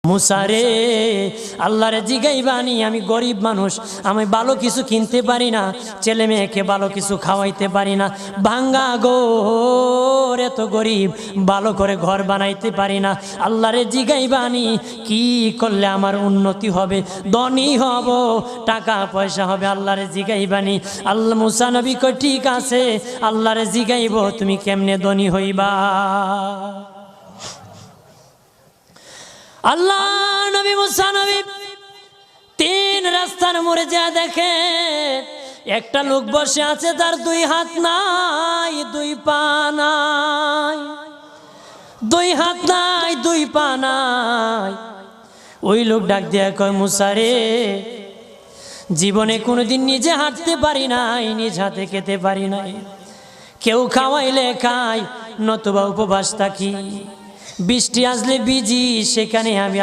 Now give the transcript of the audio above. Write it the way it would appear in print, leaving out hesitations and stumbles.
মুসারে আল্লাহরে জিগাইবানি, আমি গরিব মানুষ, আমি ভালো কিছু কিনতে পারি না, ছেলে মেয়েকে ভালো কিছু খাওয়াইতে পারি না, ভাঙ্গা ঘর, এত গরিব, ভালো করে ঘর বানাইতে পারি না। আল্লাহরে জিগাইবানি কি করলে আমার উন্নতি হবে, ধনী হব, টাকা পয়সা হবে। আল্লাহরে জিগাইবানি। আল্লাহ মুসা নবী কই ঠিক আছে, আল্লাহরে জিগাইব তুমি কেমনে ধনী হইবা। আল্লাহ নবী মুসা নবী তিন রাস্তার মোড়ে যা দেখে একটা লোক বসে আছে, তার দুই হাত নাই, দুই পা নাই, দুই হাত নাই, দুই পা নাই। ওই লোক ডাক দিয়া কয়, মুসা রে, জীবনে কোনোদিন নিজে হাঁটতে পারি নাই, নিজ হাতে খেতে পারি নাই, কেউ খাওয়াইলে খাই, নতুবা উপবাস থাকি, বৃষ্টি আসলে ভিজি, সেখানে আমি